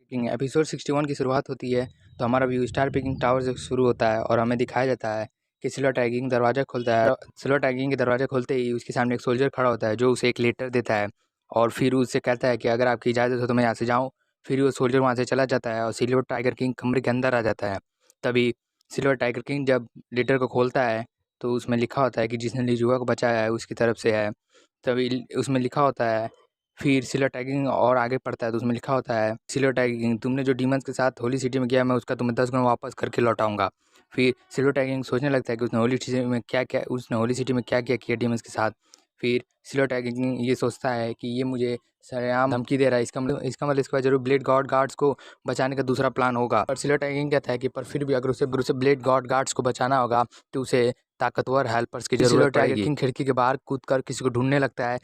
Picking episode 61 की शुरुआत होती है तो हमारा व्यू स्टार पिकिंग टावर से शुरू होता है और हमें दिखाया जाता है कि सिल्वर टैगिंग दरवाज़ा खोलता है। सिल्वर टैगिंग के दरवाज़ा खोलते ही उसके सामने एक सोल्जर खड़ा होता है जो उसे एक लेटर देता है और फिर उससे कहता है कि अगर आपकी इजाज़त हो तो मैं यहाँ से जाऊँ। फिर वो सोल्जर वहाँ से चला जाता है और सिल्वर टाइगर किंग कमरे के अंदर आ जाता है। तभी सिल्वर टाइगर किंग जब लेटर को खोलता है तो उसमें लिखा होता है कि जिसने लिजुआ को बचाया है उसकी तरफ से है। तभी उसमें लिखा होता है, फिर सिल्वर टैगिंग और आगे पढ़ता है तो उसमें लिखा होता है, सिल्वर टैगिंग तुमने जो डीमंस के साथ होली सिटी में किया मैं उसका तुम्हें 10 गुना वापस करके लौटाऊंगा। फिर सिल्वर टैगिंग सोचने लगता है कि उसने होली सिटी में क्या क्या किया डीमंस के साथ। फिर सिल्वर टैगिंग ये सोचता है कि ये मुझे सरेआम धमकी दे रहा है, इसका मतलब इसके बाद जरूर ब्लेड गॉड गार्ड्स को बचाने का दूसरा प्लान होगा। और सिल्वर टैगिंग कहता है कि पर फिर भी अगर उसे ब्लेड गॉड गार्ड्स को बचाना होगा तो उसे ताकतवर हेल्पर्स की जरूरत पड़ेगी। किंग खिड़की के बाहर कूदकर किसी को ढूंढने लगता है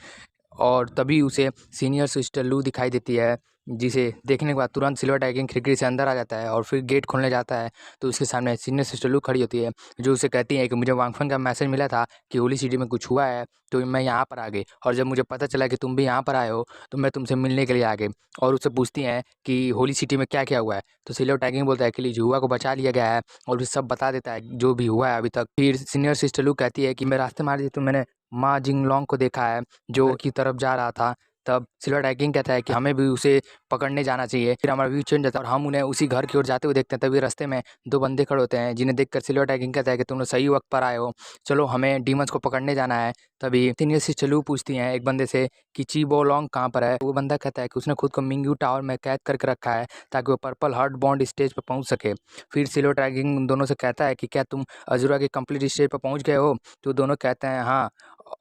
और तभी उसे सीनियर सिस्टर लू दिखाई देती है, जिसे देखने के बाद तुरंत सिल्वर टाइगर खिड़की से अंदर आ जाता है और फिर गेट खोलने जाता है तो उसके सामने सीनियर सिस्टर लू खड़ी होती है जो उसे कहती है कि मुझे वांगफन का मैसेज मिला था कि होली सिटी में कुछ हुआ है तो मैं यहाँ पर आ गई, और जब मुझे पता चला कि तुम भी यहाँ पर आए हो तो मैं तुमसे मिलने के लिए आ गई। और उससे पूछती हैं कि होली सिटी में क्या क्या हुआ है तो सिल्वर टाइगर बोलता है कि लिजुआ को बचा लिया गया है और उसे सब बता देता है जो भी हुआ है अभी तक। फिर सीनियर सिस्टर लू कहती है कि मैं रास्ते मार दी तो मैंने माँ जिंगलोंग को देखा है जो की तरफ जा रहा था। तब सिल्वर टाइगिंग कहता है कि हमें भी उसे पकड़ने जाना चाहिए। फिर हमारा व्यू चेंज जाता है और हम उन्हें उसी घर की ओर जाते हुए देखते हैं। तभी रास्ते में दो बंदे खड़े होते हैं जिन्हें देखकर सिल्वर टाइगिंग कहता है कि तुम लोग सही वक्त पर आए हो, चलो हमें डीमंस को पकड़ने जाना है। तभी सीनियर सिस्टर लू पूछती हैं एक बंदे से कि चीबो लॉन्ग कहाँ पर है। वो बंदा कहता है कि उसने खुद को मिंगयू टावर में कैद करके रखा है ताकि वो पर्पल हार्ट बॉन्ड स्टेज पर पहुंच सके। फिर सिल्वर टाइगिंग उन दोनों से कहता है कि क्या तुम अजूरा के कंप्लीट स्टेज पर पहुंच गए हो, तो दोनों कहते हैं हाँ।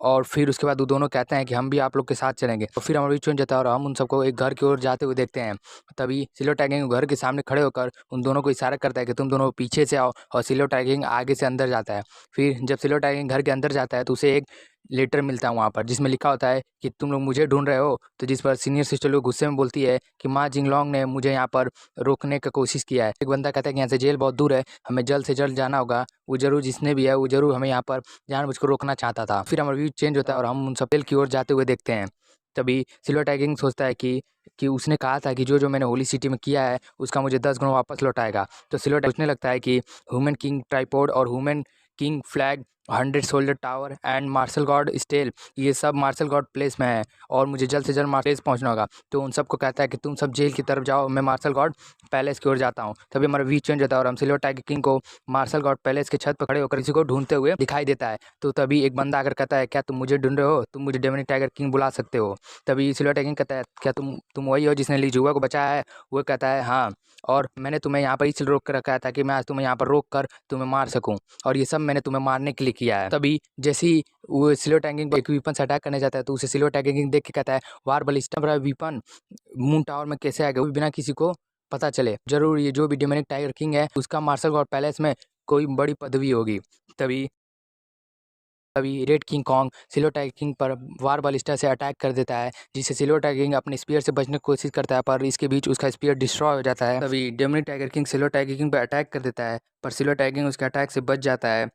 और फिर उसके बाद वो दोनों कहते हैं कि हम भी आप लोग के साथ चलेंगे। तो फिर हमारा चुन जाता है और हम उन सबको एक घर की ओर जाते हुए देखते हैं। तभी सिल्वर टाइगिंग घर के सामने खड़े होकर उन दोनों को इशारा करता है कि तुम दोनों पीछे से आओ, और सिल्वर टाइगिंग आगे से अंदर जाता है। फिर जब सिल्वर टाइगिंग घर के अंदर जाता है तो उसे एक लेटर मिलता है वहाँ पर जिसमें लिखा होता है कि तुम लोग मुझे ढूंढ रहे हो। तो जिस पर सीनियर सिस्टर लोग गुस्से में बोलती है कि माँ जिंगलोंग ने मुझे यहाँ पर रोकने का कोशिश किया है। एक बंदा कहता है कि यहाँ से जेल बहुत दूर है, हमें जल्द से जल्द जाना होगा, वो जरूर जिसने भी है वो जरूर हमें यहाँ पर जानबूझकर रोकना चाहता था। फिर हमारा व्यू चेंज होता है और हम उन सब जेल की ओर जाते हुए देखते हैं। तभी सिल्वर टाइगिंग सोचता है कि उसने कहा था कि जो जो मैंने होली सिटी में किया है उसका मुझे 10 गुना वापस लौटाएगा। तो सिल्वर सोचने लगता है कि ह्यूमन किंग ट्राइपॉड और human king flag 100 soldier tower and martial god stele, ये सब मार्शल गॉड प्लेस में है और मुझे जल्द से जल्द प्लेस पहुंचना होगा। तो उन सबको कहता है कि तुम सब जेल की तरफ जाओ, मैं मार्शल गॉड पैलेस की ओर जाता हूँ। तभी हमारा व्यू चेंज होता है और हम सिल्वर टाइगर किंग को मार्शल गॉड पैलेस के छत पर खड़े होकर किसी को ढूंढते हुए दिखाई देता है। तो तभी एक बंदा आकर कहता है क्या तुम मुझे ढूंढ रहे हो, तुम मुझे डेमोनिक टाइगर किंग बुला सकते हो। तभी सिल्वर टाइगर कहता है क्या तुम वही हो जिसने लिजुआ को बचाया है। वो कहता है हाँ, और मैंने तुम्हें यहाँ पर इसलिए रोक कर रखा है ताकि मैं आज तुम्हें यहाँ पर रोक कर तुम्हें मार सकूं, और ये सब मैंने तुम्हें मारने के लिए किया है। तभी जैसे ही वो सिल्वर टैगिंग एक वीपन से अटैक करने जाता है तो उसे सिल्वर टैगिंग देख के कहता है वार बलिस्टा बड़ा वीपन मून टावर में कैसे आ गया, वो भी बिना किसी को पता चले। जरूर ये जो भी डेमोनिक टाइगर किंग है उसका मार्शल गॉड पैलेस में कोई बड़ी पदवी होगी। तभी तभी red king Kong silver tiger king पर वार बालिस्टा से अटैक कर देता है, जिससे सिल्वर टाइगर किंग अपने स्पीयर से बचने की कोशिश करता है पर इसके बीच उसका स्पीयर डिस्ट्रॉय हो जाता है। तभी demonic tiger king silver tiger king पर अटैक कर देता है पर सिल्वर टाइगर किंग उसके अटैक से बच जाता है।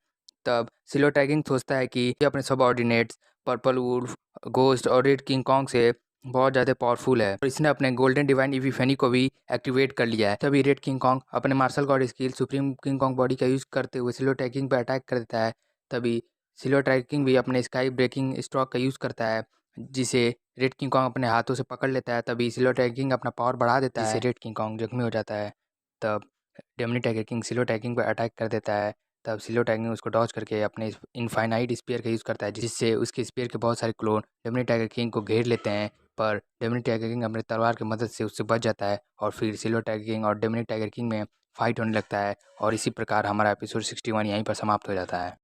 तब सिल्वर टाइगर किंग सोचता है कि ये अपने सबऑर्डिनेट्स पर्पल वुल्फ, घोस्ट और रेड किंग कॉन्ग से बहुत ज़्यादा पावरफुल है और इसने अपने गोल्डन डिवाइन इपिफेनी को भी एक्टिवेट कर लिया है। तभी रेड किंग कॉन्ग अपने martial god skill supreme king kong body का यूज़ करते हुए सिल्वर टाइगर किंग पर अटैक कर देता है। तभी सिल्वर टाइगर किंग भी अपने स्काई ब्रेकिंग स्ट्रोक का यूज़ करता है जिसे रेड किंग कॉन्ग अपने हाथों से पकड़ लेता है। तभी सिल्वर टाइगर किंग अपना पावर बढ़ा देता है जिससे रेड किंग कॉन्ग जख्मी हो जाता है। तब डेमनी tiger king silver tiger king पर अटैक कर देता है। तब सिल्वर टाइगर किंग उसको डॉज करके अपने इनफाइनाइट स्पीयर का यूज़ करता है जिससे उसके स्पीयर के बहुत सारे क्लोन डेमनी टाइगर किंग को घेर लेते हैं, पर डेमनी टाइगर किंग अपने तलवार की मदद से उससे बच जाता है और फिर सिल्वर टाइगर किंग और डेमनी टाइगर किंग में फाइट होने लगता है। और इसी प्रकार हमारा एपिसोड 61 यहीं पर समाप्त हो जाता है।